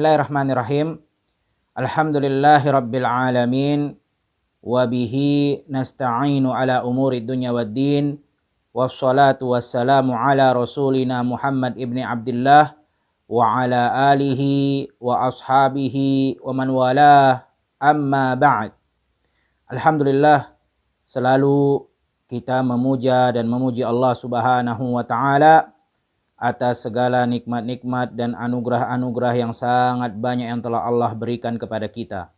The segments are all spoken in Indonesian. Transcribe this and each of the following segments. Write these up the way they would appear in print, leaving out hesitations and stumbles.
Bismillahirrahmanirrahim. Alhamdulillahi rabbil alamin. Wabihi nasta'inu ala umuri dunya waddin. Wassalatu wassalamu ala rasulina Muhammad ibni Abdullah. Wa ala alihi wa ashabihi wa man walah. Amma ba'd. Alhamdulillah, selalu kita memuja dan memuji Allah subhanahu wa ta'ala atas segala nikmat-nikmat dan anugerah-anugerah yang sangat banyak yang telah Allah berikan kepada kita.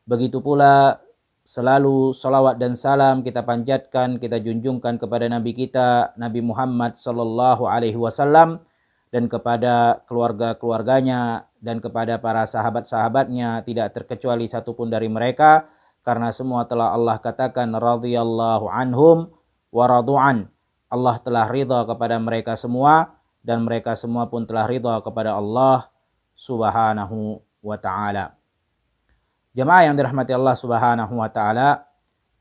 Begitu pula selalu salawat dan salam kita panjatkan, kita junjungkan kepada Nabi kita, Nabi Muhammad sallallahu alaihi wasallam, dan kepada keluarga-keluarganya dan kepada para sahabat-sahabatnya, tidak terkecuali satupun dari mereka, karena semua telah Allah katakan radhiyallahu anhum wa radu'an. Allah telah ridha kepada mereka semua dan mereka semua pun telah ridha kepada Allah subhanahu wa ta'ala. Jemaah yang dirahmati Allah subhanahu wa ta'ala,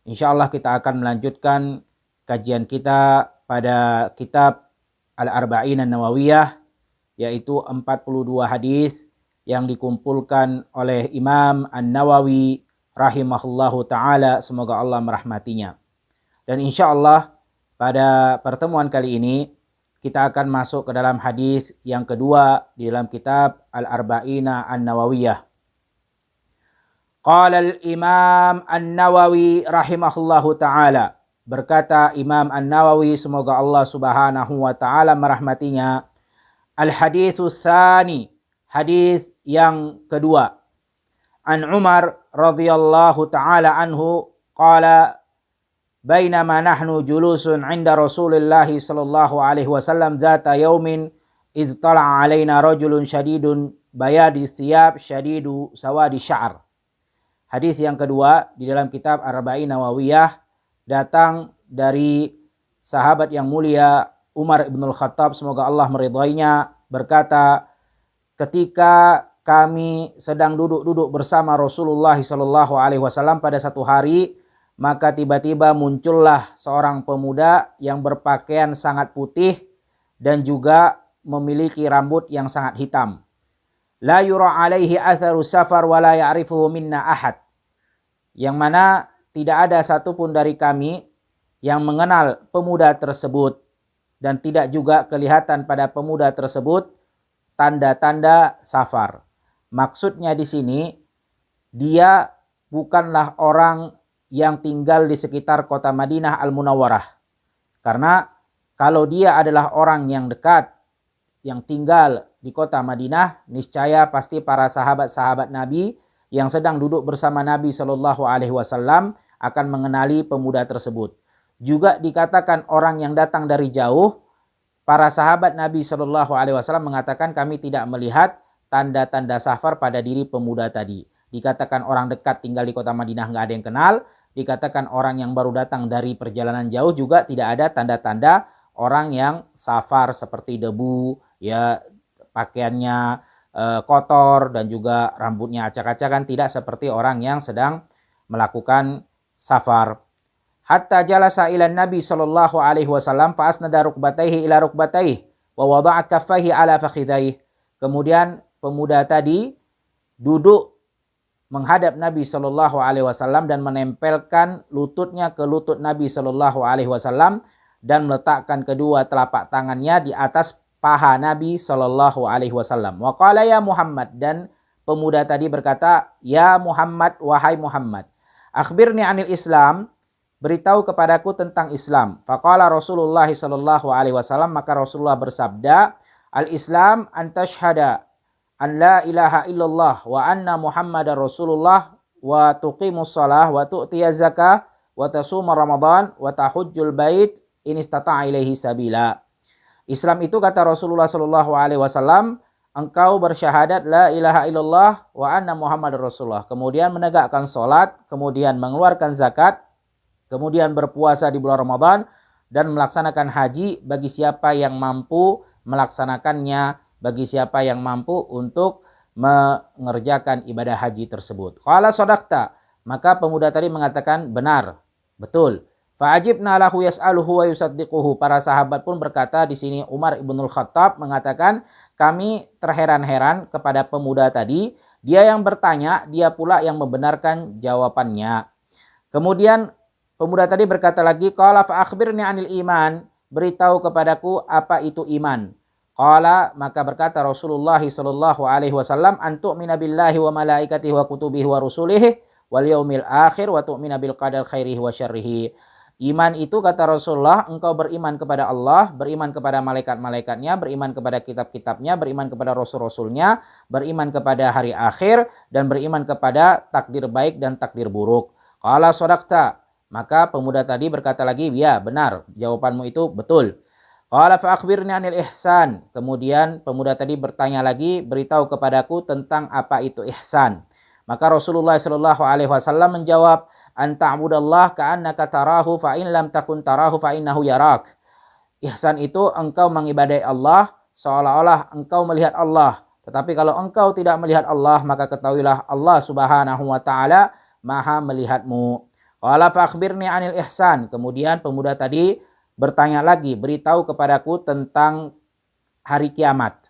insyaallah kita akan melanjutkan kajian kita pada kitab Al-Arba'in An-Nawawiyah, yaitu 42 hadis yang dikumpulkan oleh Imam An-Nawawi rahimahullahu ta'ala, semoga Allah merahmatinya. Dan insyaallah pada pertemuan kali ini kita akan masuk ke dalam hadis yang kedua di dalam kitab Al-Arba'ina An-Nawawiyah. Qala al-Imam An-Nawawi rahimahullahu ta'ala. Berkata Imam An-Nawawi, semoga Allah subhanahu wa ta'ala merahmatinya. Al-haditsus tsani, hadis yang kedua. An Umar radhiyallahu ta'ala anhu qala bainama nahnu julusun 'inda Rasulillah sallallahu alaihi wasallam dzata yaumin idz tala'a 'alaina rajulun syadidun bayadi thiyab syadidu sawadi sya'r. Hadis yang kedua di dalam kitab Arba'in Nawawiyah datang dari sahabat yang mulia Umar ibn Khattab, semoga Allah meridainya, berkata, ketika kami sedang duduk-duduk bersama Rasulullah sallallahu alaihi wasallam pada satu hari, maka tiba-tiba muncullah seorang pemuda yang berpakaian sangat putih dan juga memiliki rambut yang sangat hitam. La yura alaihi atharu safar wa la ya'rifuhu minna ahad. Yang mana tidak ada satupun dari kami yang mengenal pemuda tersebut, dan tidak juga kelihatan pada pemuda tersebut tanda-tanda safar. Maksudnya di sini, dia bukanlah orang yang tinggal di sekitar kota Madinah Al-Munawwarah. Karena kalau dia adalah orang yang dekat, yang tinggal di kota Madinah, niscaya pasti para sahabat-sahabat Nabi yang sedang duduk bersama Nabi Shallallahu Alaihi Wasallam akan mengenali pemuda tersebut. Juga dikatakan orang yang datang dari jauh, para sahabat Nabi Shallallahu Alaihi Wasallam mengatakan kami tidak melihat tanda-tanda safar pada diri pemuda tadi. Dikatakan orang dekat tinggal di kota Madinah nggak ada yang kenal. Dikatakan orang yang baru datang dari perjalanan jauh juga tidak ada tanda-tanda orang yang safar seperti debu, ya pakaiannya kotor dan juga rambutnya acak-acakan, tidak seperti orang yang sedang melakukan safar. Hatta jalasa ila Nabi sallallahu alaihi wasallam fa asnada rukbatayhi ila rukbatayhi wa wada'a kaffayhi ala fakhidayhi. Kemudian pemuda tadi duduk menghadap Nabi Shallallahu Alaihi Wasallam dan menempelkan lututnya ke lutut Nabi Shallallahu Alaihi Wasallam dan meletakkan kedua telapak tangannya di atas paha Nabi Shallallahu Alaihi Wasallam. Wa qala ya Muhammad, dan pemuda tadi berkata, ya Muhammad, wahai Muhammad, akhbirni anil Islam, beritahu kepadaku tentang Islam. Faqala Rasulullah Shallallahu Alaihi Wasallam, maka Rasulullah bersabda, al Islam antashhada an la ilaha illallah wa anna Muhammadar Rasulullah wa tuqimus shalah wa tu'tiyaz zakah wa tasuma Ramadan wa tahujjul bait in istata'a ilaihi sabila. Islam itu, kata Rasulullah sallallahu alaihi wasallam, engkau bersyahadat la ilaha illallah wa anna Muhammadar Rasulullah, kemudian menegakkan salat, kemudian mengeluarkan zakat, kemudian berpuasa di bulan Ramadan dan melaksanakan haji bagi siapa yang mampu melaksanakannya, bagi siapa yang mampu untuk mengerjakan ibadah haji tersebut. Qala sadaqta, maka pemuda tadi mengatakan benar, betul. Fa'ajibna lahu yas'aluhu wa yusaddiquhu. Para sahabat pun berkata, di sini Umar ibn Khattab mengatakan, kami terheran-heran kepada pemuda tadi. Dia yang bertanya, dia pula yang membenarkan jawabannya. Kemudian pemuda tadi berkata lagi, qala fa akhbirni 'anil iman, beritahu kepadaku apa itu iman. Qala, maka berkata Rasulullah sallallahu alaihi wasallam, antu'mina billahi wa malaikatihi wa kutubihi wa rusulihi wal yaumil akhir wa tu'mina bil qadar khairihi wa syarrihi. Iman itu, kata Rasulullah, engkau beriman kepada Allah, beriman kepada malaikat-malaikatnya, beriman kepada kitab-kitabnya, beriman kepada rasul-rasulnya, beriman kepada hari akhir, dan beriman kepada takdir baik dan takdir buruk. Qala shadaqta, maka pemuda tadi berkata lagi, ya benar, jawabanmu itu betul. Qala fa akhbirni 'anil ihsan, kemudian pemuda tadi bertanya lagi, beritahu kepadaku tentang apa itu ihsan. Maka Rasulullah sallallahu alaihi wasallam menjawab, an ta'budallah ka'annaka tarahu fa in lam takun tarahu fa innahu yarak. Ihsan itu engkau mengibadai Allah seolah-olah engkau melihat Allah. Tetapi kalau engkau tidak melihat Allah, maka ketahuilah Allah Subhanahu wa taala Maha melihatmu. Qala fa akhbirni 'anil ihsan. Kemudian pemuda tadi bertanya lagi, beritahu kepadaku tentang hari kiamat.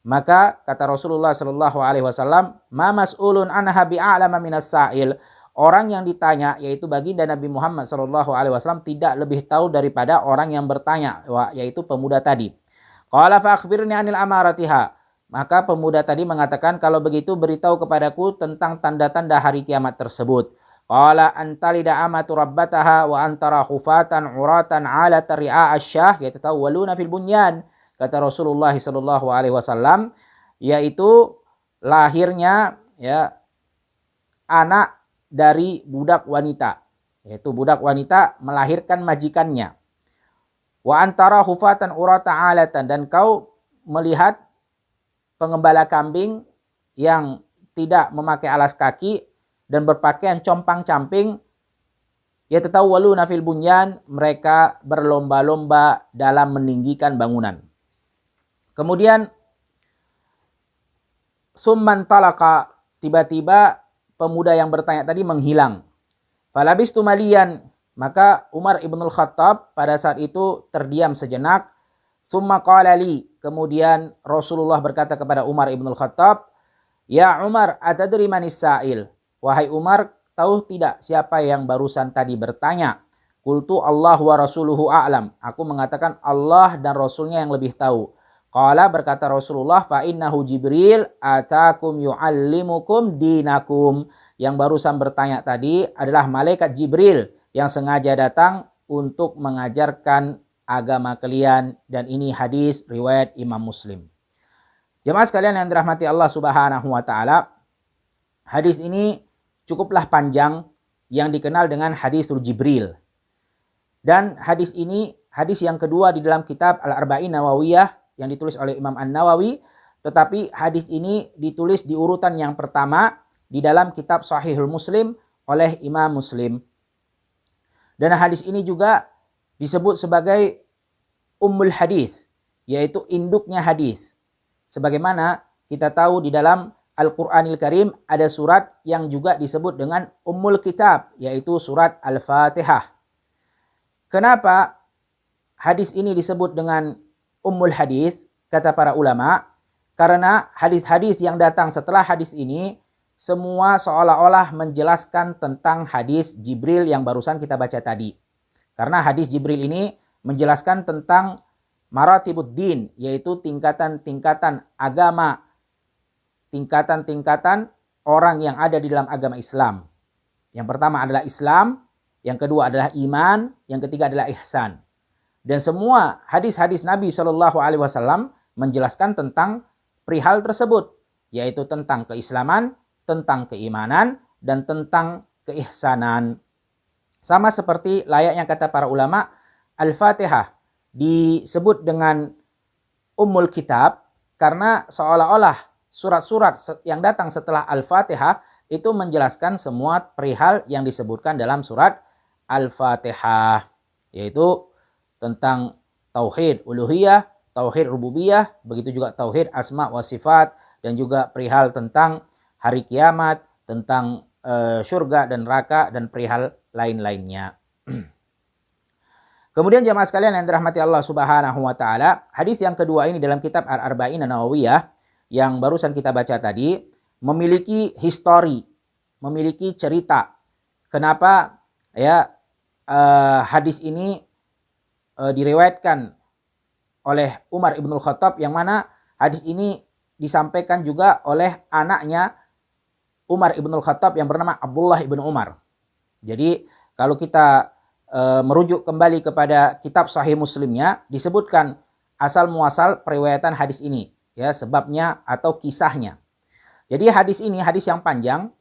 Maka kata Rasulullah sallallahu alaihi wasallam, ma mas'ulun anha bi'alama minas sa'il. Orang yang ditanya, yaitu baginda Nabi Muhammad SAW, tidak lebih tahu daripada orang yang bertanya, yaitu pemuda tadi. Qala fa akhbirni 'anil amaratiha. Maka pemuda tadi mengatakan, kalau begitu beritahu kepadaku tentang tanda-tanda hari kiamat tersebut. Qala antalida amatu rabbataha wa antara khufatan uratan ala tari'a asyah yatatawwaluna fil bunyan. Kata Rasulullah SAW, yaitu lahirnya anak dari budak wanita, yaitu budak wanita melahirkan majikannya. Wa antara hufatan urata alatan, dan kau melihat pengembala kambing yang tidak memakai alas kaki dan berpakaian compang-camping, yatatawwaluna fil bunyan, mereka berlomba-lomba dalam meninggikan bangunan. Kemudian summan talaka, tiba-tiba pemuda yang bertanya tadi menghilang. Falabistu malian, maka Umar ibn al-Khattab pada saat itu terdiam sejenak. Summa qala li, kemudian Rasulullah berkata kepada Umar ibn al-Khattab, ya Umar, atadri manis sa'il. Wahai Umar, tahu tidak siapa yang barusan tadi bertanya? Qultu Allah wa rasuluhu a'lam. Aku mengatakan Allah dan Rasulnya yang lebih tahu. Qala, berkata Rasulullah, fa innahu Jibril atakum yu'allimukum dinakum. Yang barusan bertanya tadi adalah malaikat Jibril yang sengaja datang untuk mengajarkan agama kalian, dan ini hadis riwayat Imam Muslim. Jemaah sekalian yang dirahmati Allah Subhanahu wa taala, hadis ini cukuplah panjang, yang dikenal dengan hadisul Jibril. Dan hadis ini hadis yang kedua di dalam kitab Al-Arba'in Nawawiyah yang ditulis oleh Imam An-Nawawi, tetapi hadis ini ditulis di urutan yang pertama di dalam kitab Sahihul Muslim oleh Imam Muslim. Dan hadis ini juga disebut sebagai Ummul Hadis, yaitu induknya hadis. Sebagaimana kita tahu di dalam Al-Qur'anil Karim ada surat yang juga disebut dengan Ummul Kitab, yaitu surat Al-Fatihah. Kenapa hadis ini disebut dengan Ummul Hadis? Kata para ulama, karena hadis-hadis yang datang setelah hadis ini semua seolah-olah menjelaskan tentang hadis Jibril yang barusan kita baca tadi. Karena hadis Jibril ini menjelaskan tentang maratibuddin, yaitu tingkatan-tingkatan agama, tingkatan-tingkatan orang yang ada di dalam agama Islam. Yang pertama adalah Islam, yang kedua adalah iman, yang ketiga adalah ihsan. Dan semua hadis-hadis Nabi SAW menjelaskan tentang perihal tersebut, yaitu tentang keislaman, tentang keimanan, dan tentang keihsanan. Sama seperti layaknya kata para ulama, Al-Fatihah disebut dengan Ummul Kitab karena seolah-olah surat-surat yang datang setelah Al-Fatihah itu menjelaskan semua perihal yang disebutkan dalam surat Al-Fatihah, yaitu tentang tauhid uluhiyah, tauhid rububiyah, begitu juga tauhid asma wa sifat, dan juga perihal tentang hari kiamat, tentang surga dan neraka, dan perihal lain-lainnya. Kemudian jemaah sekalian yang dirahmati Allah Subhanahu wa taala, hadis yang kedua ini dalam kitab Al-Arba'in An-Nawawiyah yang barusan kita baca tadi memiliki histori, memiliki cerita. Kenapa ya hadis ini diriwayatkan oleh Umar Ibnul Khattab, yang mana hadis ini disampaikan juga oleh anaknya Umar Ibnul Khattab yang bernama Abdullah Ibn Umar. Jadi kalau kita merujuk kembali kepada kitab Sahih Muslimnya, disebutkan asal muasal periwayatan hadis ini, ya, sebabnya atau kisahnya. Jadi hadis ini hadis yang panjang,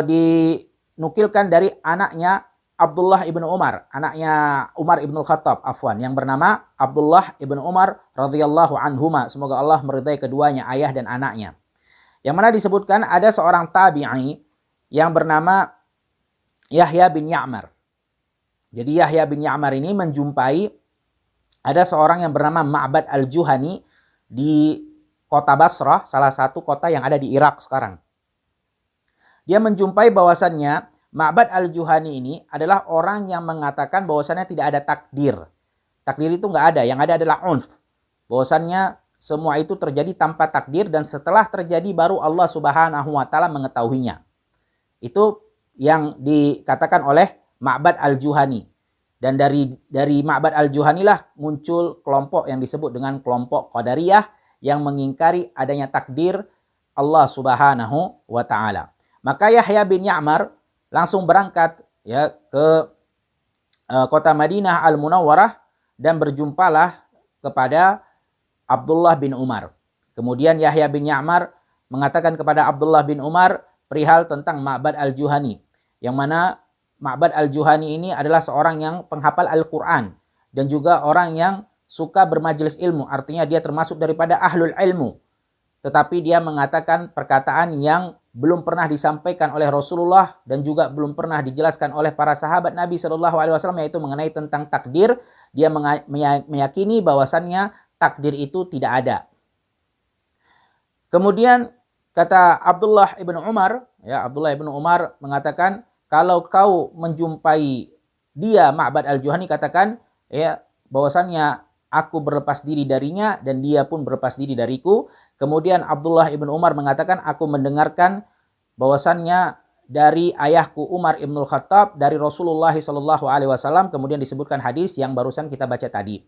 dinukilkan dari anaknya Abdullah ibn Umar, anaknya Umar ibn Khattab, afwan, yang bernama Abdullah ibn Umar radhiyallahu anhuma. Semoga Allah meridai keduanya, ayah dan anaknya. Yang mana disebutkan ada seorang tabi'i yang bernama Yahya bin Ya'mar. Jadi Yahya bin Ya'mar ini menjumpai ada seorang yang bernama Ma'bad al-Juhani di kota Basrah, salah satu kota yang ada di Irak sekarang. Dia menjumpai bahwasannya Ma'bad al-Juhani ini adalah orang yang mengatakan bahwasannya tidak ada takdir. Takdir itu nggak ada, yang ada adalah unf. Bahwasannya semua itu terjadi tanpa takdir dan setelah terjadi baru Allah Subhanahu wa taala mengetahuinya. Itu yang dikatakan oleh Ma'bad al-Juhani. Dan dari Ma'bad al-Juhani lah muncul kelompok yang disebut dengan kelompok Qadariyah yang mengingkari adanya takdir Allah Subhanahu wa taala. Maka Yahya bin Ya'mar langsung berangkat ya ke kota Madinah Al-Munawwarah dan berjumpalah kepada Abdullah bin Umar. Kemudian Yahya bin Ya'mar mengatakan kepada Abdullah bin Umar perihal tentang Ma'bad al-Juhani, yang mana Ma'bad al-Juhani ini adalah seorang yang penghafal Al-Quran dan juga orang yang suka bermajelis ilmu. Artinya dia termasuk daripada ahlul ilmu. Tetapi dia mengatakan perkataan yang belum pernah disampaikan oleh Rasulullah dan juga belum pernah dijelaskan oleh para sahabat Nabi SAW, yaitu mengenai tentang takdir. Dia meyakini bahwasannya takdir itu tidak ada. Kemudian kata Abdullah ibn Umar, ya, Abdullah ibn Umar mengatakan, kalau kau menjumpai dia Ma'bad al-Juhani, katakan ya bahwasannya aku berlepas diri darinya dan dia pun berlepas diri dariku. Kemudian Abdullah ibn Umar mengatakan, aku mendengarkan bahwasannya dari ayahku Umar ibn Khattab dari Rasulullah SAW. Kemudian disebutkan hadis yang barusan kita baca tadi,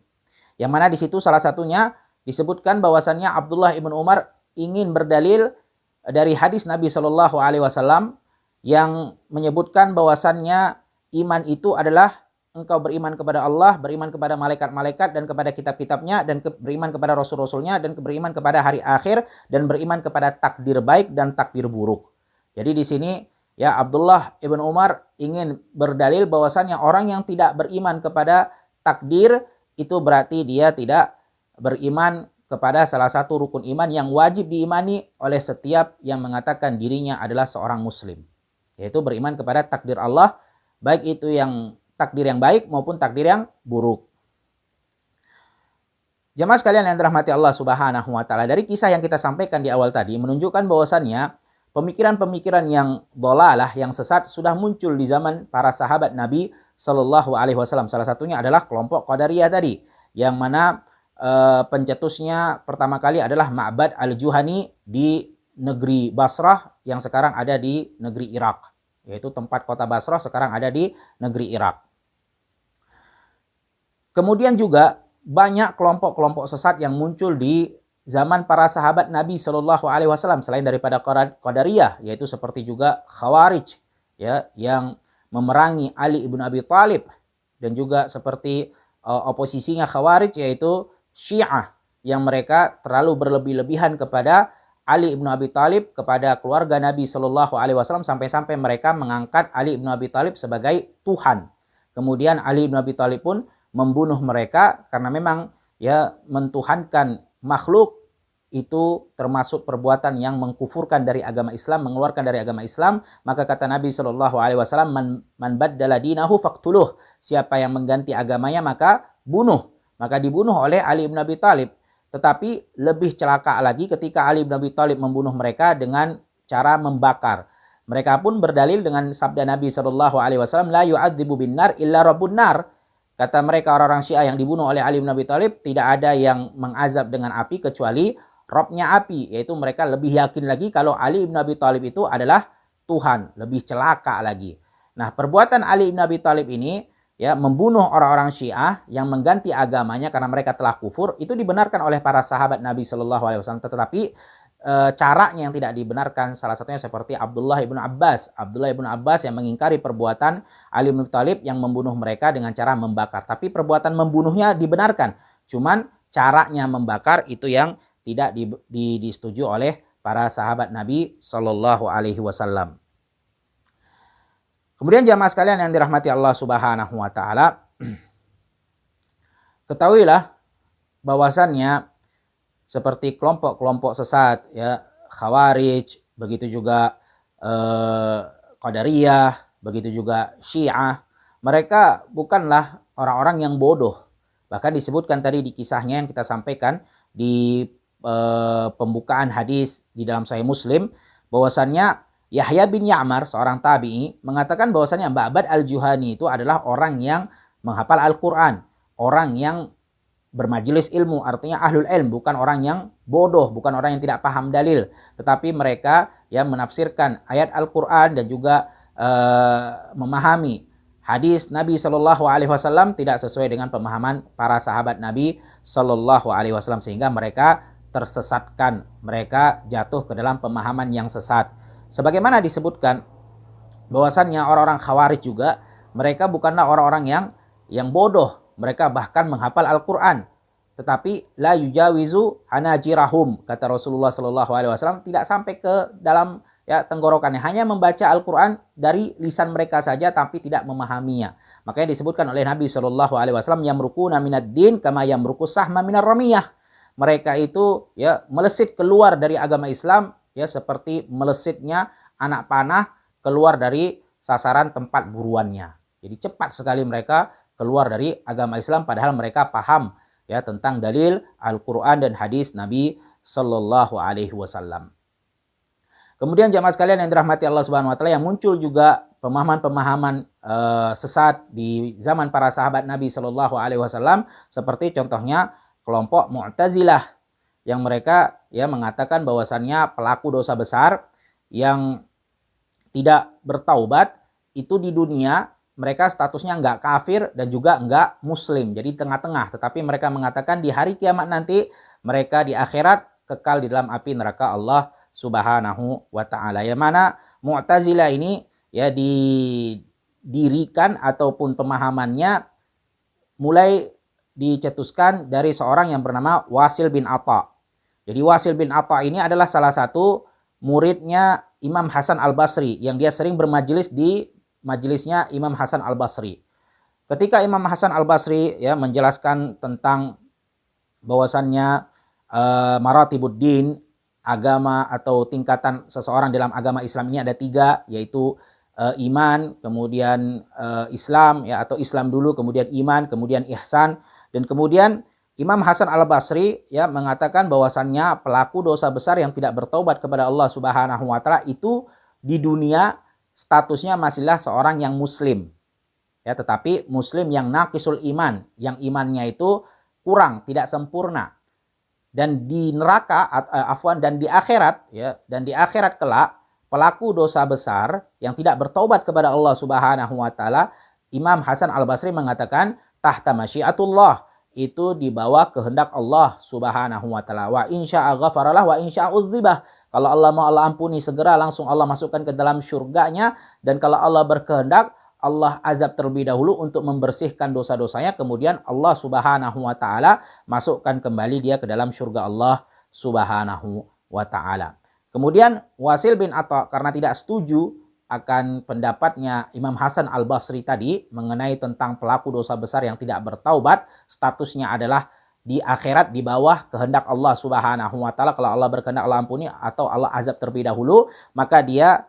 yang mana di situ salah satunya disebutkan bahwasannya Abdullah ibn Umar ingin berdalil dari hadis Nabi SAW yang menyebutkan bahwasannya iman itu adalah engkau beriman kepada Allah, beriman kepada malaikat-malaikat dan kepada kitab-kitabnya, dan beriman kepada rasul-rasulnya, dan beriman kepada hari akhir, dan beriman kepada takdir baik dan takdir buruk. Jadi di sini ya Abdullah ibn Umar ingin berdalil bahwasannya orang yang tidak beriman kepada takdir itu berarti dia tidak beriman kepada salah satu rukun iman yang wajib diimani oleh setiap yang mengatakan dirinya adalah seorang muslim, yaitu beriman kepada takdir Allah, baik itu yang takdir yang baik maupun takdir yang buruk. Jemaah sekalian yang dirahmati Allah Subhanahu wa taala, dari kisah yang kita sampaikan di awal tadi menunjukkan bahwasannya pemikiran-pemikiran yang dhalalah, yang sesat sudah muncul di zaman para sahabat Nabi Shallallahu alaihi wasallam. Salah satunya adalah kelompok Qadariyah tadi, yang mana pencetusnya pertama kali adalah Ma'bad al-Juhani di negeri Basrah yang sekarang ada di negeri Irak, yaitu tempat kota Basrah sekarang ada di negeri Irak. Kemudian juga banyak kelompok-kelompok sesat yang muncul di zaman para sahabat Nabi Shallallahu alaihi wasallam selain daripada Qadariyah, yaitu seperti juga Khawarij ya, yang memerangi Ali ibn Abi Thalib, dan juga seperti oposisinya Khawarij yaitu Syiah, yang mereka terlalu berlebih-lebihan kepada Ali ibn Abi Thalib, kepada keluarga Nabi Shallallahu alaihi wasallam, sampai-sampai mereka mengangkat Ali ibn Abi Thalib sebagai Tuhan. Kemudian Ali ibn Abi Thalib pun membunuh mereka karena memang ya mentuhankan makhluk itu termasuk perbuatan yang mengkufurkan dari agama Islam, mengeluarkan dari agama Islam. Maka kata Nabi Shallallahu alaihi wasallam, man baddala dinahu faqtuluh, siapa yang mengganti agamanya maka bunuh. Maka dibunuh oleh Ali bin Abi Thalib. Tetapi lebih celaka lagi ketika Ali bin Abi Thalib membunuh mereka dengan cara membakar. Mereka pun berdalil dengan sabda Nabi Shallallahu alaihi wasallam, la yu'adzibu bin nar illa rabbun nar. Kata mereka orang-orang Syiah yang dibunuh oleh Ali bin Abi Thalib, tidak ada yang mengazab dengan api kecuali Robnya api, yaitu mereka lebih yakin lagi kalau Ali bin Abi Thalib itu adalah Tuhan, lebih celaka lagi. Nah, perbuatan Ali bin Abi Thalib ini ya membunuh orang-orang Syiah yang mengganti agamanya karena mereka telah kufur, itu dibenarkan oleh para sahabat Nabi Shallallahu Alaihi Wasallam. Tetapi caranya yang tidak dibenarkan, salah satunya seperti Abdullah ibn Abbas yang mengingkari perbuatan Ali bin Abi Thalib yang membunuh mereka dengan cara membakar. Tapi perbuatan membunuhnya dibenarkan, cuman caranya membakar itu yang tidak disetujui oleh para sahabat Nabi Shallallahu Alaihi Wasallam. Kemudian jamaah sekalian yang dirahmati Allah Subhanahu Wa Taala, ketahuilah bahwasannya seperti kelompok-kelompok sesat, ya Khawarij, begitu juga Qadariyah, begitu juga Syiah, mereka bukanlah orang-orang yang bodoh. Bahkan disebutkan tadi di kisahnya yang kita sampaikan di pembukaan hadis di dalam Sahih Muslim, bahwasannya Yahya bin Ya'mar, seorang tabi'i, mengatakan bahwasannya Ma'bad al-Juhani itu adalah orang yang menghafal Al-Quran, orang yang bermajelis ilmu, artinya ahlul ilm, bukan orang yang bodoh, bukan orang yang tidak paham dalil, tetapi mereka yang menafsirkan ayat Al-Quran dan juga memahami hadis Nabi Shallallahu Alaihi Wasallam tidak sesuai dengan pemahaman para sahabat Nabi Shallallahu Alaihi Wasallam, sehingga mereka tersesatkan, mereka jatuh ke dalam pemahaman yang sesat. Sebagaimana disebutkan bahwasannya orang-orang Khawarij juga, mereka bukanlah orang-orang yang bodoh, mereka bahkan menghafal Al-Quran, tetapi la yujawizu hanajirahum, kata Rasulullah Shallallahu Alaihi Wasallam, tidak sampai ke dalam tenggorokannya, hanya membaca Al-Quran dari lisan mereka saja tapi tidak memahaminya. Makanya disebutkan oleh Nabi Shallallahu Alaihi Wasallam, yamrukuna minad din kama yamruku sahma minar ramiyah. Mereka itu melesit keluar dari agama Islam seperti melesitnya anak panah keluar dari sasaran tempat buruannya. Jadi cepat sekali mereka keluar dari agama Islam, padahal mereka paham tentang dalil Al-Quran dan hadis Nabi Sallallahu Alaihi Wasallam. Kemudian jamaah sekalian yang dirahmati Allah Subhanahu Wa Taala, yang muncul juga pemahaman-pemahaman sesat di zaman para sahabat Nabi Sallallahu Alaihi Wasallam, seperti contohnya kelompok Mu'tazilah, yang mereka mengatakan bahwasannya pelaku dosa besar yang tidak bertaubat itu di dunia mereka statusnya enggak kafir dan juga enggak muslim, jadi tengah-tengah. Tetapi mereka mengatakan di hari kiamat nanti mereka di akhirat kekal di dalam api neraka Allah Subhanahu wa Ta'ala. Yang mana Mu'tazilah ini didirikan ataupun pemahamannya mulai dicetuskan dari seorang yang bernama Wasil bin Atha. Jadi Wasil bin Atha ini adalah salah satu muridnya Imam Hasan al-Basri, yang dia sering bermajelis di majelisnya Imam Hasan al-Basri. Ketika Imam Hasan al-Basri menjelaskan tentang bahwasannya maratibuddin, agama atau tingkatan seseorang dalam agama Islam ini ada 3, yaitu iman, kemudian Islam atau Islam dulu, kemudian iman, kemudian ihsan. Dan kemudian Imam Hasan al-Basri mengatakan bahwasannya pelaku dosa besar yang tidak bertaubat kepada Allah Subhanahu wa Ta'ala itu di dunia statusnya masihlah seorang yang muslim. Tetapi muslim yang naqisul iman, yang imannya itu kurang, tidak sempurna. Dan di neraka dan di akhirat dan di akhirat kelak pelaku dosa besar yang tidak bertaubat kepada Allah Subhanahu wa Ta'ala, Imam Hasan al-Basri mengatakan tahta masyiatullah, itu di bawah kehendak Allah Subhanahu wa Ta'ala. Wa insya'a ghafaralah wa insya'a udzibah. Kalau Allah mau Allah ampuni, segera langsung Allah masukkan ke dalam surganya, dan kalau Allah berkehendak Allah azab terlebih dahulu untuk membersihkan dosa-dosanya, kemudian Allah Subhanahu wa Ta'ala masukkan kembali dia ke dalam surga Allah Subhanahu wa Ta'ala. Kemudian Wasil bin Atha karena tidak setuju akan pendapatnya Imam Hasan al-Basri tadi mengenai tentang pelaku dosa besar yang tidak bertaubat, statusnya adalah di akhirat di bawah kehendak Allah Subhanahu wa Ta'ala. Kalau Allah berkehendak Allah ampuni atau Allah azab terlebih dahulu, maka dia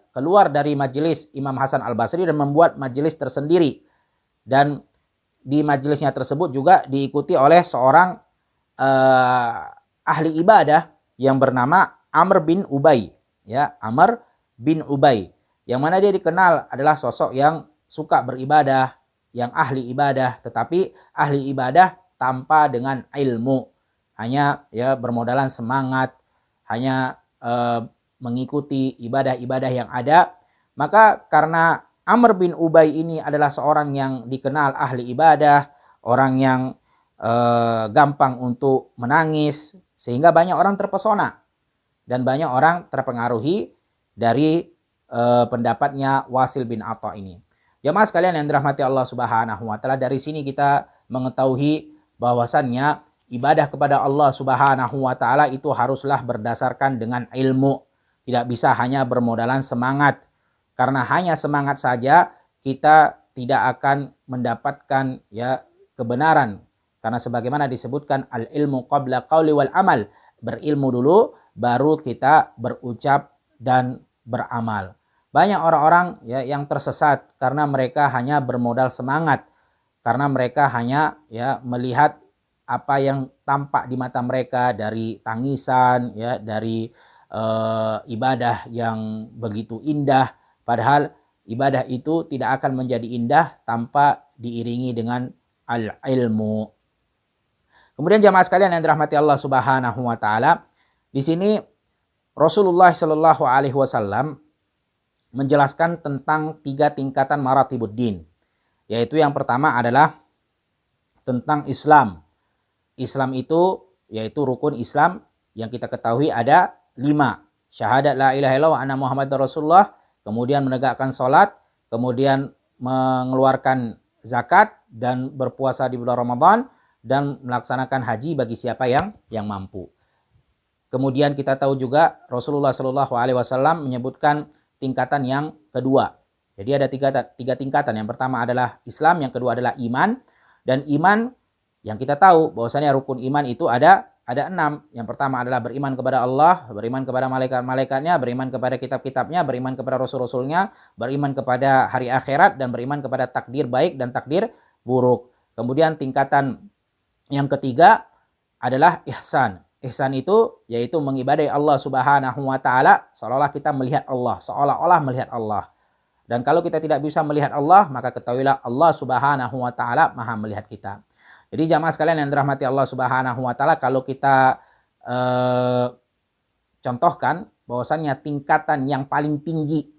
keluar dari majelis Imam Hasan al-Basri dan membuat majelis tersendiri. Dan di majelisnya tersebut juga diikuti oleh seorang ahli ibadah yang bernama Amr bin Ubay. Amr bin Ubay, yang mana dia dikenal adalah sosok yang suka beribadah, yang ahli ibadah, tetapi ahli ibadah tanpa dengan ilmu, hanya ya bermodalan semangat, hanya mengikuti ibadah-ibadah yang ada. Maka karena Amr bin Ubay ini adalah seorang yang dikenal ahli ibadah, orang yang gampang untuk menangis, sehingga banyak orang terpesona dan banyak orang terpengaruhi dari pendapatnya Wasil bin Atha ini. Jamaah sekalian yang dirahmati Allah Subhanahu wa taala, dari sini kita mengetahui bahwasannya ibadah kepada Allah Subhanahu wa taala itu haruslah berdasarkan dengan ilmu. Tidak bisa hanya bermodalan semangat. Karena hanya semangat saja kita tidak akan mendapatkan ya kebenaran. Karena sebagaimana disebutkan al-ilmu qabla qauli wal amal, berilmu dulu baru kita berucap dan beramal. Banyak orang-orang ya yang tersesat karena mereka hanya bermodal semangat, karena mereka hanya ya melihat apa yang tampak di mata mereka dari tangisan ya, dari ibadah yang begitu indah, padahal ibadah itu tidak akan menjadi indah tanpa diiringi dengan al-ilmu. Kemudian jamaah sekalian yang dirahmati Allah Subhanahu wa taala, di sini Rasulullah Shallallahu alaihi wasallam menjelaskan tentang 3 tingkatan maratibuddin, yaitu yang pertama adalah tentang Islam. Islam itu yaitu rukun Islam yang kita ketahui ada 5. Syahadat la ilaha illallah wa anna muhammadar rasulullah, kemudian menegakkan salat, kemudian mengeluarkan zakat dan berpuasa di bulan Ramadan, dan melaksanakan haji bagi siapa yang mampu. Kemudian kita tahu juga Rasulullah Shallallahu alaihi wasallam menyebutkan tingkatan yang kedua. Jadi ada 3 tingkatan. Yang pertama adalah Islam, yang kedua adalah iman. Dan iman yang kita tahu bahwasanya rukun iman itu ada 6. Yang pertama adalah beriman kepada Allah, beriman kepada malaikat-malaikatnya, beriman kepada kitab-kitabnya, beriman kepada rasul-rasulnya, beriman kepada hari akhirat, dan beriman kepada takdir baik dan takdir buruk. Kemudian tingkatan yang ketiga adalah ihsan. Ihsan itu yaitu mengibadahi Allah Subhanahu wa taala seolah-olah kita melihat Allah, seolah-olah melihat Allah. Dan kalau kita tidak bisa melihat Allah, maka ketahuilah Allah Subhanahu wa taala Maha melihat kita. Jadi jamaah sekalian yang dirahmati Allah Subhanahu wa taala, kalau kita contohkan bahwasannya tingkatan yang paling tinggi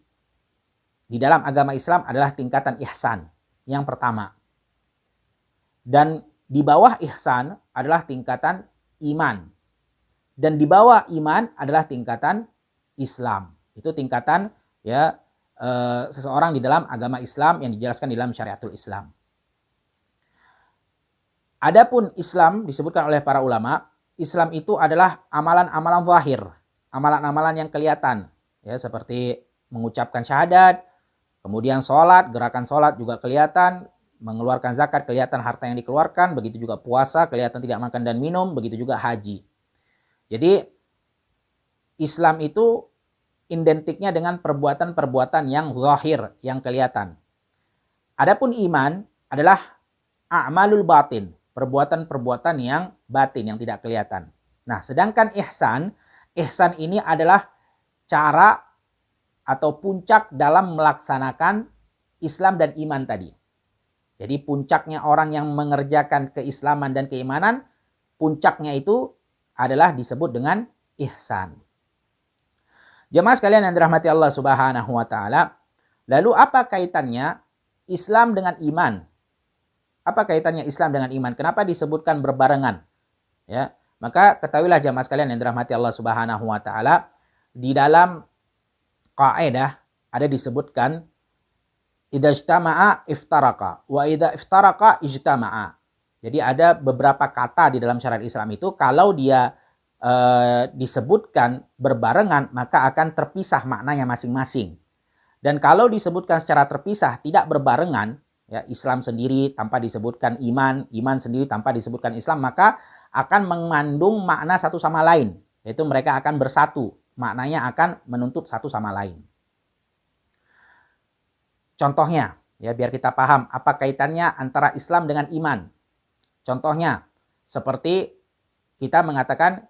di dalam agama Islam adalah tingkatan ihsan yang pertama. Dan di bawah ihsan adalah tingkatan iman. Dan di bawah iman adalah tingkatan Islam. Itu tingkatan ya seseorang di dalam agama Islam yang dijelaskan di dalam syariatul Islam. Adapun Islam disebutkan oleh para ulama, Islam itu adalah amalan-amalan zahir, amalan-amalan yang kelihatan, ya seperti mengucapkan syahadat, kemudian sholat, gerakan sholat juga kelihatan, mengeluarkan zakat kelihatan harta yang dikeluarkan, begitu juga puasa kelihatan tidak makan dan minum, begitu juga haji. Jadi Islam itu identiknya dengan perbuatan-perbuatan yang zahir, yang kelihatan. Adapun iman adalah a'malul batin, perbuatan-perbuatan yang batin, yang tidak kelihatan. Nah, sedangkan ihsan ini adalah cara atau puncak dalam melaksanakan Islam dan iman tadi. Jadi puncaknya orang yang mengerjakan keislaman dan keimanan, puncaknya itu adalah disebut dengan ihsan. Jemaah sekalian yang dirahmati Allah Subhanahu wa taala, lalu apa kaitannya Islam dengan iman? Apa kaitannya Islam dengan iman? Kenapa disebutkan berbarengan? Ya, maka ketahuilah jemaah sekalian yang dirahmati Allah Subhanahu wa taala, di dalam kaidah ada disebutkan idza ijtama'a iftaraka wa idza iftaraka ijtama'a. Jadi ada beberapa kata di dalam syariat Islam itu kalau dia disebutkan berbarengan maka akan terpisah maknanya masing-masing. Dan kalau disebutkan secara terpisah tidak berbarengan, ya Islam sendiri tanpa disebutkan iman, iman sendiri tanpa disebutkan Islam, maka akan mengandung makna satu sama lain, yaitu mereka akan bersatu, maknanya akan menuntut satu sama lain. Contohnya, ya biar kita paham apa kaitannya antara Islam dengan iman. Contohnya, seperti kita mengatakan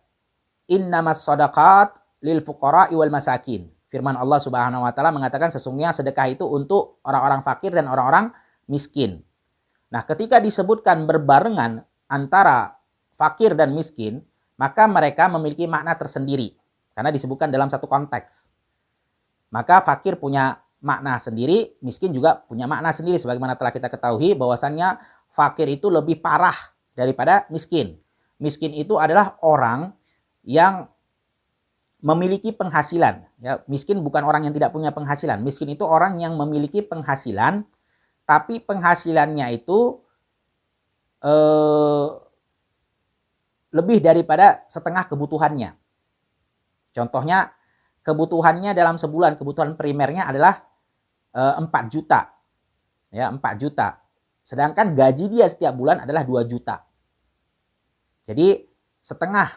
innamas shadaqat lil fuqara'i wal masakin. Firman Allah Subhanahu wa taala mengatakan sesungguhnya sedekah itu untuk orang-orang fakir dan orang-orang miskin. Nah, ketika disebutkan berbarengan antara fakir dan miskin, maka mereka memiliki makna tersendiri karena disebutkan dalam satu konteks. Maka fakir punya makna sendiri, miskin juga punya makna sendiri sebagaimana telah kita ketahui bahwasannya fakir itu lebih parah daripada miskin. Miskin itu adalah orang yang memiliki penghasilan. Ya, miskin bukan orang yang tidak punya penghasilan. Miskin itu orang yang memiliki penghasilan, tapi penghasilannya itu lebih daripada setengah kebutuhannya. Contohnya, kebutuhannya dalam sebulan, kebutuhan primernya adalah 4 juta. Ya, 4 juta. Sedangkan gaji dia setiap bulan adalah 2 juta. Jadi setengah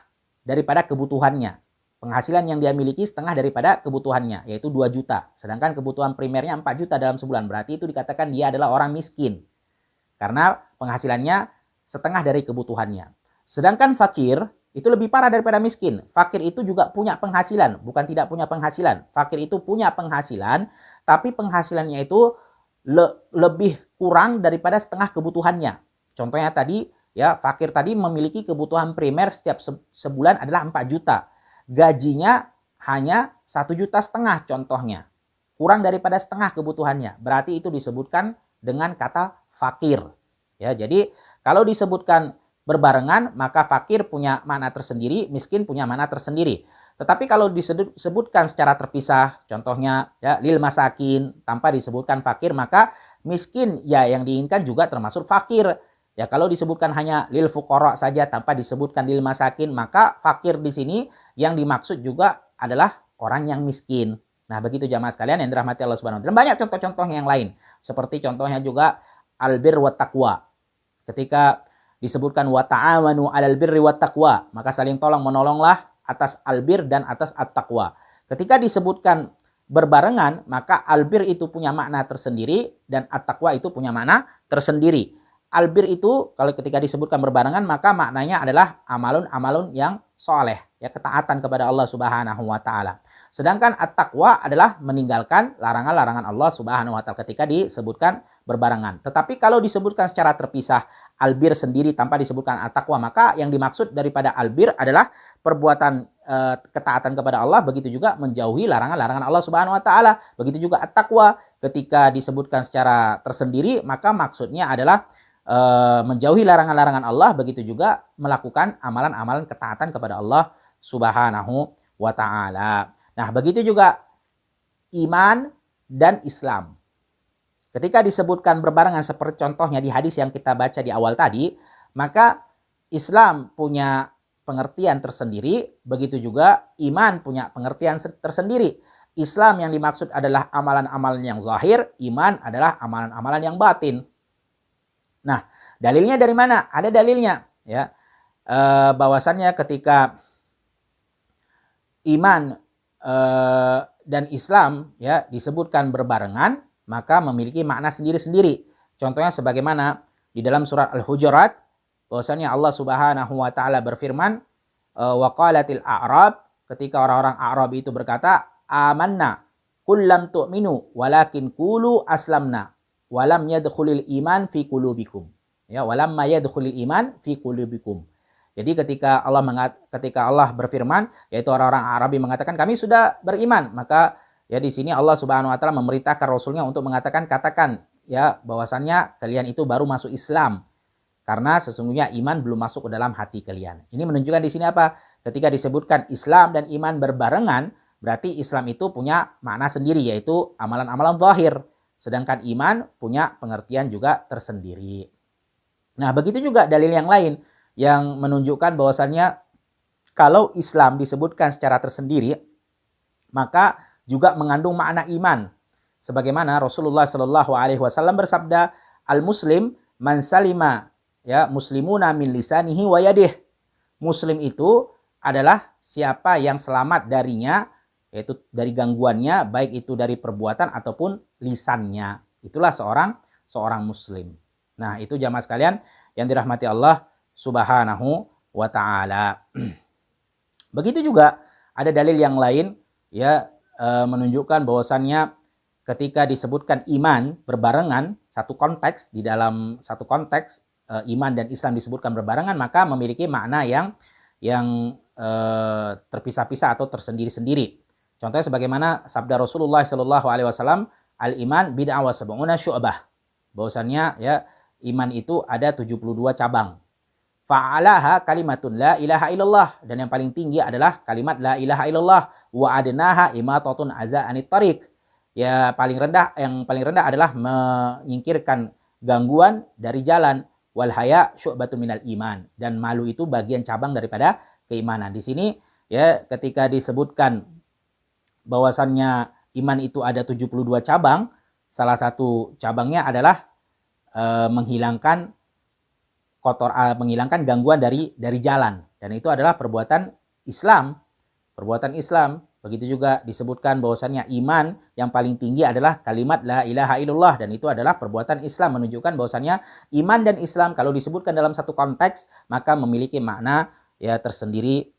daripada kebutuhannya. Penghasilan yang dia miliki setengah daripada kebutuhannya, yaitu 2 juta. Sedangkan kebutuhan primernya 4 juta dalam sebulan. Berarti itu dikatakan dia adalah orang miskin. Karena penghasilannya setengah dari kebutuhannya. Sedangkan fakir itu lebih parah daripada miskin. Fakir itu juga punya penghasilan, bukan tidak punya penghasilan. Fakir itu punya penghasilan, tapi penghasilannya itu lebih kurang daripada setengah kebutuhannya. Contohnya tadi, ya, fakir tadi memiliki kebutuhan primer setiap sebulan adalah 4 juta. Gajinya hanya 1,5 juta contohnya. Kurang daripada setengah kebutuhannya. Berarti itu disebutkan dengan kata fakir. Ya, jadi kalau disebutkan berbarengan, maka fakir punya makna tersendiri, miskin punya makna tersendiri. Tetapi kalau disebutkan secara terpisah, contohnya ya lil masakin tanpa disebutkan fakir, maka miskin ya yang diinginkan juga termasuk fakir. Ya, kalau disebutkan hanya lil fuqara saja tanpa disebutkan lil masakin, maka fakir di sini yang dimaksud juga adalah orang yang miskin. Nah, begitu jamaah sekalian yang dirahmati Allah Subhanahu wa taala. Dan banyak contoh-contoh yang lain. Seperti contohnya juga albir wa taqwa. Ketika disebutkan wa ta'awanu 'alal birri wat taqwa, maka saling tolong menolonglah atas albir dan atas at-taqwa. Ketika disebutkan berbarengan, maka albir itu punya makna tersendiri dan at-taqwa itu punya makna tersendiri. Albir itu kalau ketika disebutkan berbarengan, maka maknanya adalah amalun-amalun yang soleh, ya, ketaatan kepada Allah Subhanahu wa taala. Sedangkan at-taqwa adalah meninggalkan larangan-larangan Allah Subhanahu wa taala ketika disebutkan berbarengan. Tetapi kalau disebutkan secara terpisah, albir sendiri tanpa disebutkan at-taqwa, maka yang dimaksud daripada albir adalah perbuatan ketaatan kepada Allah, begitu juga menjauhi larangan-larangan Allah Subhanahu wa taala. Begitu juga at-taqwa ketika disebutkan secara tersendiri, maka maksudnya adalah menjauhi larangan-larangan Allah, begitu juga melakukan amalan-amalan ketaatan kepada Allah Subhanahu wa taala. Nah, begitu juga iman dan Islam. Ketika disebutkan berbarengan seperti contohnya di hadis yang kita baca di awal tadi, maka Islam punya pengertian tersendiri, begitu juga iman punya pengertian tersendiri. Islam yang dimaksud adalah amalan-amalan yang zahir, iman adalah amalan-amalan yang batin. Nah, dalilnya dari mana? Ada dalilnya, ya. Bahwasannya ketika iman dan Islam ya disebutkan berbarengan, maka memiliki makna sendiri-sendiri. Contohnya sebagaimana di dalam surat Al-Hujurat, bahwasanya Allah Subhanahu wa taala berfirman, wa qalatil a'rab, ketika orang-orang A'rab itu berkata, amanna qul lam tu'minu walakin qulu aslamna walam yadkhulil iman fi qulubikum. Ya, walamma yadkhulil iman fi qulubikum. Jadi ketika Allah berfirman, yaitu orang-orang Arabi mengatakan kami sudah beriman, maka ya di sini Allah Subhanahu wa taala memerintahkan Rasulnya untuk mengatakan, katakan ya bahwasannya kalian itu baru masuk Islam karena sesungguhnya iman belum masuk ke dalam hati kalian. Ini menunjukkan di sini apa? Ketika disebutkan Islam dan iman berbarengan, berarti Islam itu punya makna sendiri, yaitu amalan-amalan zahir, sedangkan iman punya pengertian juga tersendiri. Nah, begitu juga dalil yang lain yang menunjukkan bahwasannya kalau Islam disebutkan secara tersendiri, maka juga mengandung makna iman. Sebagaimana Rasulullah Shallallahu Alaihi Wasallam bersabda, al Muslim man salima ya muslimuna min lisanihi wa yadih. Muslim itu adalah siapa yang selamat darinya, yaitu dari gangguannya, baik itu dari perbuatan ataupun lisannya. Itulah seorang Muslim. Nah, itu jamaah sekalian yang dirahmati Allah Subhanahu wa ta'ala. Begitu juga ada dalil yang lain ya menunjukkan bahwasannya ketika disebutkan iman berbarengan satu konteks, di dalam satu konteks iman dan Islam disebutkan berbarengan, maka memiliki makna yang terpisah-pisah atau tersendiri-sendiri. Contohnya sebagaimana sabda Rasulullah SAW, al-iman bid'ah wa sab'una syu'bah. Bahwasannya ya iman itu ada 72 cabang. Fa'alaha kalimatun la ilaha illallah, dan yang paling tinggi adalah kalimat la ilaha illallah, wa adnaha imatatun aza anit tariq. Ya yang paling rendah adalah menyingkirkan gangguan dari jalan. Wal haya syu'batun minal iman, dan malu itu bagian cabang daripada keimanan. Di sini ya ketika disebutkan bahwasannya iman itu ada 72 cabang, salah satu cabangnya adalah menghilangkan gangguan dari jalan, dan itu adalah perbuatan Islam. Begitu juga disebutkan bahwasannya iman yang paling tinggi adalah kalimat la ilaha illallah, dan itu adalah perbuatan Islam, menunjukkan bahwasannya iman dan Islam kalau disebutkan dalam satu konteks maka memiliki makna ya tersendiri.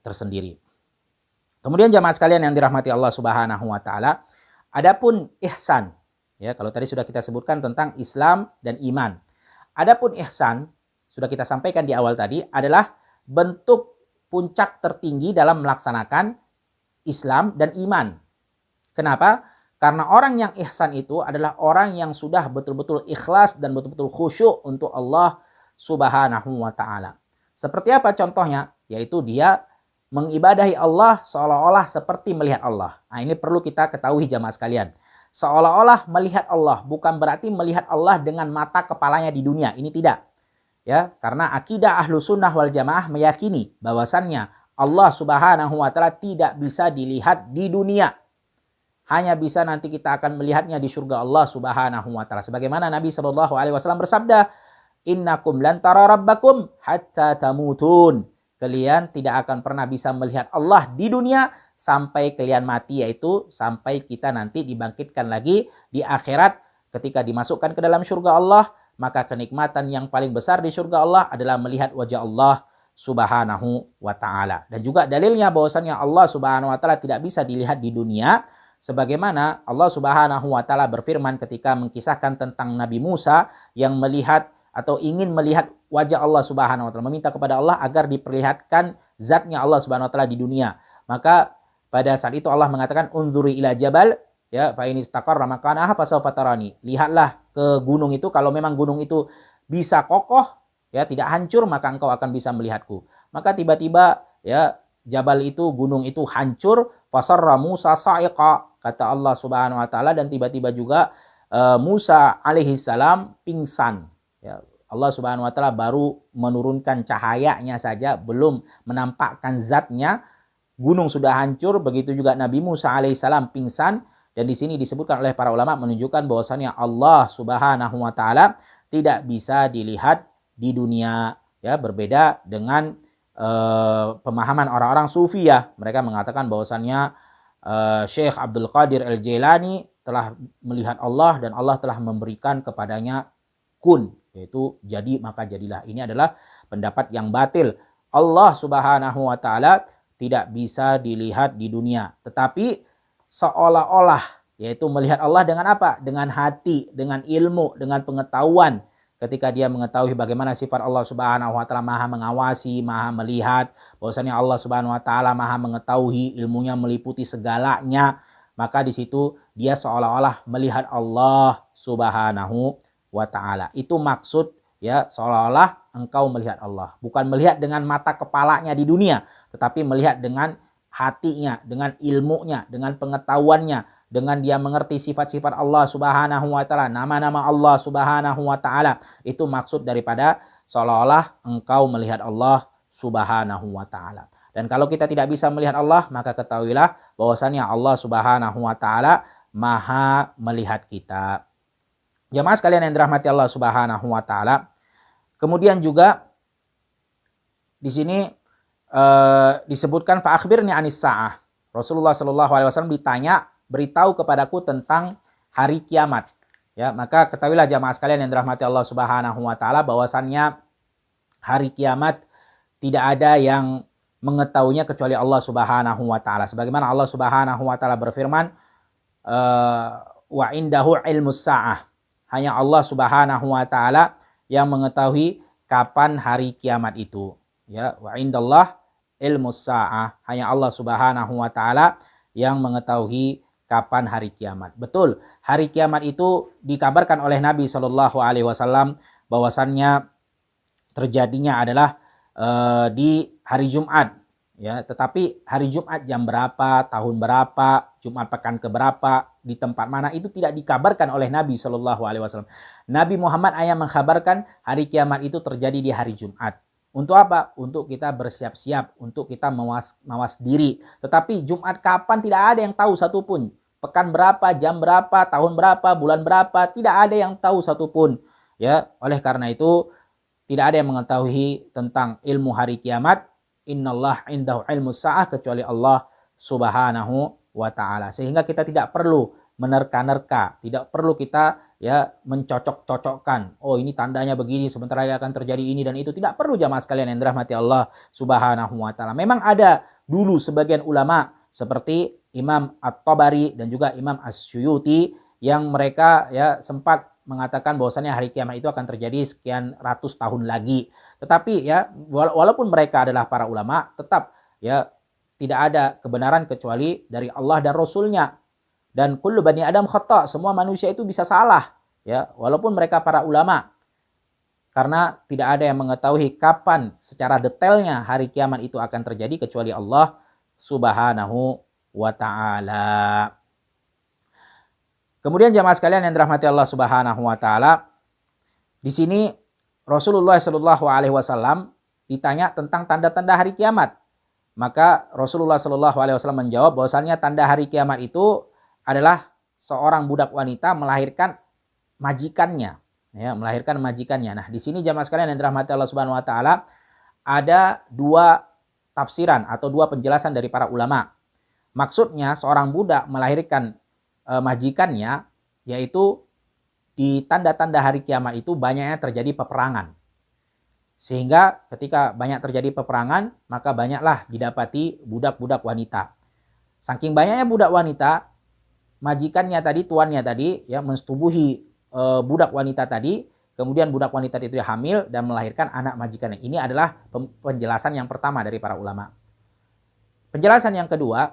Kemudian jamaah sekalian yang dirahmati Allah Subhanahu wa taala, adapun ihsan, ya kalau tadi sudah kita sebutkan tentang Islam dan iman. Adapun ihsan sudah kita sampaikan di awal tadi adalah bentuk puncak tertinggi dalam melaksanakan Islam dan iman. Kenapa? Karena orang yang ihsan itu adalah orang yang sudah betul-betul ikhlas dan betul-betul khusyuk untuk Allah Subhanahu wa taala. Seperti apa contohnya? Yaitu dia mengibadahi Allah seolah-olah seperti melihat Allah. Nah, ini perlu kita ketahui jamaah sekalian. Seolah-olah melihat Allah bukan berarti melihat Allah dengan mata kepalanya di dunia. Ini tidak. Ya, karena akidah Ahlussunnah wal Jamaah meyakini bahwasannya Allah Subhanahu wa taala tidak bisa dilihat di dunia. Hanya bisa nanti kita akan melihatnya di surga Allah Subhanahu wa taala. Sebagaimana Nabi SAW bersabda, "Innakum lan tara rabbakum hatta tamutun." Kalian tidak akan pernah bisa melihat Allah di dunia sampai kalian mati, yaitu sampai kita nanti dibangkitkan lagi di akhirat ketika dimasukkan ke dalam surga Allah, maka kenikmatan yang paling besar di surga Allah adalah melihat wajah Allah Subhanahu wa ta'ala. Dan juga dalilnya bahwasannya Allah Subhanahu wa ta'ala tidak bisa dilihat di dunia, sebagaimana Allah Subhanahu wa ta'ala berfirman ketika mengkisahkan tentang Nabi Musa yang melihat atau ingin melihat wajah Allah Subhanahu wa ta'ala, meminta kepada Allah agar diperlihatkan zatnya Allah Subhanahu wa ta'ala di dunia. Maka pada saat itu Allah mengatakan, unzuri ila jabal ya fa in istaqarra makanaha fasawfa tarani. Lihatlah ke gunung itu, kalau memang gunung itu bisa kokoh, ya tidak hancur, maka engkau akan bisa melihatku. Maka tiba-tiba ya jabal itu, gunung itu hancur, fasarra Musa sa'iqa, kata Allah Subhanahu wa taala, dan tiba-tiba juga Musa alaihi salam pingsan. Ya, Allah Subhanahu wa taala baru menurunkan cahayanya saja, belum menampakkan zatnya, gunung sudah hancur. Begitu juga Nabi Musa alaihi salam pingsan, dan di sini disebutkan oleh para ulama menunjukkan bahwasannya Allah Subhanahu wa taala tidak bisa dilihat di dunia, ya berbeda dengan pemahaman orang-orang sufi ya. Mereka mengatakan bahwasannya Syekh Abdul Qadir Al-Jailani telah melihat Allah dan Allah telah memberikan kepadanya kun, yaitu jadi maka jadilah. Ini adalah pendapat yang batil. Allah Subhanahu wa taala tidak bisa dilihat di dunia, tetapi seolah-olah, yaitu melihat Allah dengan apa? Dengan hati, dengan ilmu, dengan pengetahuan. Ketika dia mengetahui bagaimana sifat Allah Subhanahu wa taala, maha mengawasi, maha melihat, bahwasanya Allah Subhanahu wa taala maha mengetahui, ilmunya meliputi segalanya, maka di situ dia seolah-olah melihat Allah Subhanahu wa taala. Itu maksud ya, seolah-olah engkau melihat Allah, bukan melihat dengan mata kepalanya di dunia, tetapi melihat dengan hatinya, dengan ilmunya, dengan pengetahuannya, dengan dia mengerti sifat-sifat Allah Subhanahu wa taala, nama-nama Allah Subhanahu wa taala. Itu maksud daripada seolah-olah engkau melihat Allah Subhanahu wa taala. Dan kalau kita tidak bisa melihat Allah, maka ketahuilah bahwasannya Allah Subhanahu wa taala maha melihat kita. Jamaah sekalian yang dirahmati Allah Subhanahu wa taala. Kemudian juga di sini disebutkan fa akhbirni anis saah. Rasulullah sallallahu alaihi wasallam ditanya, beritahu kepadaku tentang hari kiamat. Ya, maka ketahuilah jamaah sekalian yang dirahmati Allah Subhanahu wa taala bahwasannya hari kiamat tidak ada yang mengetahuinya kecuali Allah Subhanahu wa taala. Sebagaimana Allah Subhanahu wa taala berfirman, wa indahu ilmus sa'ah. Hanya Allah Subhanahu wa taala yang mengetahui kapan hari kiamat itu. Ya, wa indallah ilmus sa'ah. Hanya Allah Subhanahu wa taala yang mengetahui kapan hari kiamat. Betul, hari kiamat itu dikabarkan oleh Nabi Shallallahu alaihi wasallam bahwasannya terjadinya adalah di hari Jumat. Ya, tetapi hari Jumat jam berapa, tahun berapa, Jumat pekan keberapa, di tempat mana itu tidak dikabarkan oleh Nabi Shallallahu alaihi wasallam. Nabi Muhammad hanya mengkabarkan hari kiamat itu terjadi di hari Jumat. Untuk apa? Untuk kita bersiap-siap, untuk kita mawas diri. Tetapi Jumat kapan tidak ada yang tahu satupun. Pekan berapa, jam berapa, tahun berapa, bulan berapa, tidak ada yang tahu satupun. Ya, oleh karena itu tidak ada yang mengetahui tentang ilmu hari kiamat. Innallah indahu ilmus sa'ah, kecuali Allah Subhanahu wa taala. Sehingga kita tidak perlu menerka-nerka, tidak perlu kita ya mencocok-cocokkan. Oh, ini tandanya begini, sebentar lagi akan terjadi ini dan itu. Tidak perlu jamaah sekalian yang dirahmati Allah Subhanahu wa taala. Memang ada dulu sebagian ulama seperti Imam At-Tabari dan juga Imam As-Suyuti yang mereka ya sempat mengatakan bahwasannya hari kiamat itu akan terjadi sekian ratus tahun lagi. Tetapi ya walaupun mereka adalah para ulama, tetap ya tidak ada kebenaran kecuali dari Allah dan Rasulnya. Dan kullu bani Adam khata', semua manusia itu bisa salah ya, walaupun mereka para ulama. Karena tidak ada yang mengetahui kapan secara detailnya hari kiamat itu akan terjadi kecuali Allah Subhanahu wa taala. Kemudian jamaah sekalian yang dirahmati Allah Subhanahu wa taala, di sini Rasulullah Shallallahu alaihi wasallam ditanya tentang tanda-tanda hari kiamat. Maka Rasulullah Shallallahu alaihi wasallam menjawab bahwasannya tanda hari kiamat itu adalah seorang budak wanita melahirkan majikannya, ya, melahirkan majikannya. Nah, di sini jamaah sekalian yang dirahmati Allah Subhanahu wa taala, ada dua tafsiran atau dua penjelasan dari para ulama. Maksudnya seorang budak melahirkan majikannya, yaitu di tanda-tanda hari kiamat itu banyaknya terjadi peperangan. Sehingga ketika banyak terjadi peperangan, maka banyaklah didapati budak-budak wanita. Saking banyaknya budak wanita, majikannya tadi, tuannya tadi ya mensetubuhi budak wanita tadi, kemudian budak wanita itu hamil dan melahirkan anak majikannya. Ini adalah penjelasan yang pertama dari para ulama. Penjelasan yang kedua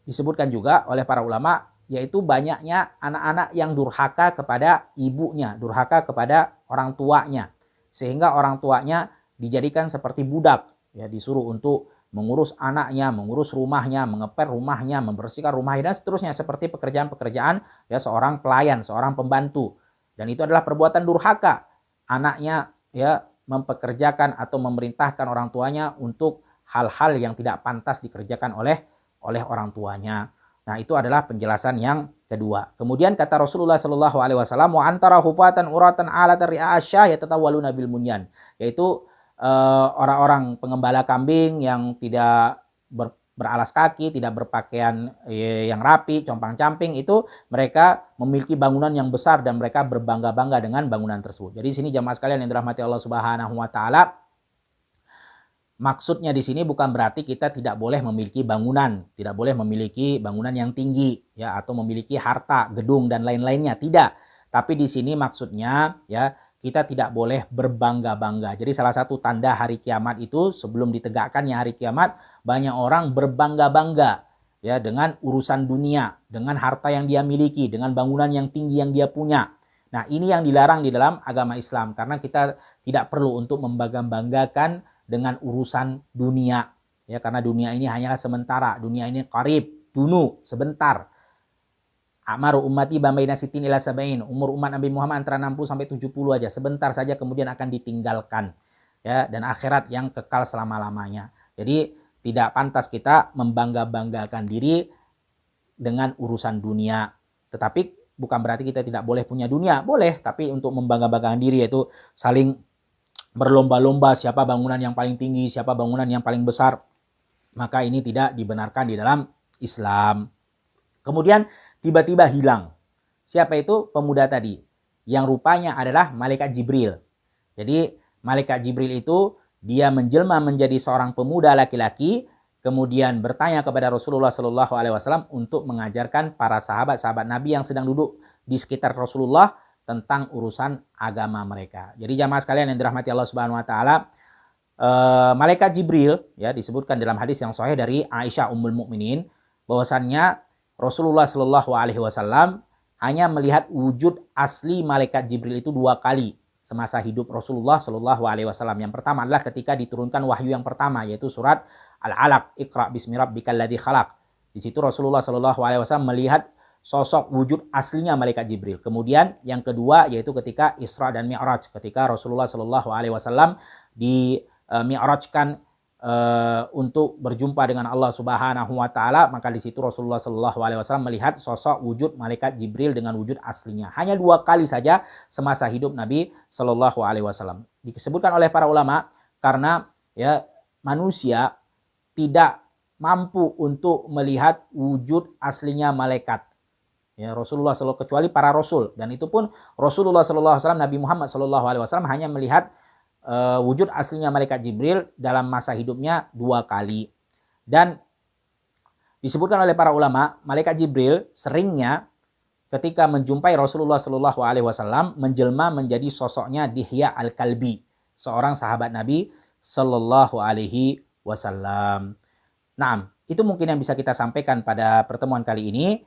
disebutkan juga oleh para ulama, yaitu banyaknya anak-anak yang durhaka kepada ibunya, durhaka kepada orang tuanya. Sehingga orang tuanya dijadikan seperti budak, ya, disuruh untuk mengurus anaknya, mengurus rumahnya, mengepel rumahnya, membersihkan rumahnya dan seterusnya, seperti pekerjaan-pekerjaan ya seorang pelayan, seorang pembantu. Dan itu adalah perbuatan durhaka. Anaknya ya mempekerjakan atau memerintahkan orang tuanya untuk hal-hal yang tidak pantas dikerjakan oleh orang tuanya. Nah, itu adalah penjelasan yang kedua. Kemudian kata Rasulullah Shallallahu alaihi wasallam, wa antara hufatan uratan alatan ri'asyah yatatawwaluna bil munyan, yaitu orang-orang pengembala kambing yang tidak beralas kaki, tidak berpakaian yang rapi, compang-camping, itu mereka memiliki bangunan yang besar dan mereka berbangga-bangga dengan bangunan tersebut. Jadi sini jamaah sekalian yang dirahmati Allah Subhanahu wa taala, maksudnya di sini bukan berarti kita tidak boleh memiliki bangunan, tidak boleh memiliki bangunan yang tinggi ya, atau memiliki harta, gedung dan lain-lainnya, tidak. Tapi di sini maksudnya ya, kita tidak boleh berbangga-bangga. Jadi salah satu tanda hari kiamat itu, sebelum ditegakkannya hari kiamat, banyak orang berbangga-bangga ya dengan urusan dunia, dengan harta yang dia miliki, dengan bangunan yang tinggi yang dia punya. Nah, ini yang dilarang di dalam agama Islam, karena kita tidak perlu untuk membangga-banggakan dengan urusan dunia ya, karena dunia ini hanyalah sementara, dunia ini qarib, dunu, sebentar. Amaru ummati bamaina sitin ila sabain, umur umat Nabi Muhammad antara 60 sampai 70 aja, sebentar saja kemudian akan ditinggalkan ya, dan akhirat yang kekal selama-lamanya. Jadi tidak pantas kita membangga-banggakan diri dengan urusan dunia. Tetapi bukan berarti kita tidak boleh punya dunia, boleh, tapi untuk membangga-banggakan diri yaitu saling berlomba-lomba siapa bangunan yang paling tinggi, siapa bangunan yang paling besar, maka ini tidak dibenarkan di dalam Islam. Kemudian tiba-tiba hilang. Siapa itu? Pemuda tadi, yang rupanya adalah malaikat Jibril. Jadi malaikat Jibril itu dia menjelma menjadi seorang pemuda laki-laki, kemudian bertanya kepada Rasulullah Shallallahu Alaihi Wasallam untuk mengajarkan para sahabat-sahabat Nabi yang sedang duduk di sekitar Rasulullah tentang urusan agama mereka. Jadi jamaah sekalian yang dirahmati Allah Subhanahu Wa Taala, malaikat Jibril ya disebutkan dalam hadis yang sahih dari Aisyah Ummul Mukminin bahwasannya Rasulullah Shallallahu Alaihi Wasallam hanya melihat wujud asli malaikat Jibril itu 2 kali semasa hidup Rasulullah Shallallahu Alaihi Wasallam. Yang pertama adalah ketika diturunkan wahyu yang pertama, yaitu surat Al-Alaq, Iqra bismi rabbikal ladzi khalaq. Di situ Rasulullah Shallallahu Alaihi Wasallam melihat sosok wujud aslinya malaikat Jibril. Kemudian yang kedua yaitu ketika Isra dan Mi'raj, ketika Rasulullah Shallallahu Alaihi Wasallam di Mi'rajkan untuk berjumpa dengan Allah Subhanahu Wa Taala, maka di situ Rasulullah Shallallahu Alaihi Wasallam melihat sosok wujud malaikat Jibril dengan wujud aslinya. Hanya 2 kali saja semasa hidup Nabi Shallallahu Alaihi Wasallam. Disebutkan oleh para ulama karena ya manusia tidak mampu untuk melihat wujud aslinya malaikat. Ya, Rasulullah SAW kecuali para rasul, dan itu pun Rasulullah SAW, Nabi Muhammad SAW hanya melihat wujud aslinya malaikat Jibril dalam masa hidupnya 2 kali. Dan disebutkan oleh para ulama, malaikat Jibril seringnya ketika menjumpai Rasulullah SAW menjelma menjadi sosoknya Dihya Al-Kalbi, seorang sahabat Nabi Sallallahu Alaihi Wasallam. Nah, itu mungkin yang bisa kita sampaikan pada pertemuan kali ini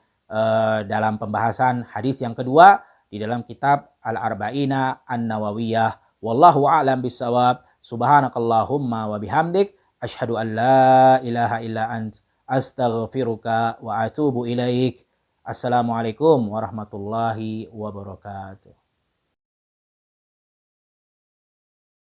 dalam pembahasan hadis yang kedua di dalam kitab Al-Arba'ina An-Nawawiyah. Wallahu a'lam bissawab. Subhanakallahumma wa bihamdik asyhadu an la ilaha illa ant astaghfiruka wa atubu ilaik. Assalamualaikum warahmatullahi wabarakatuh.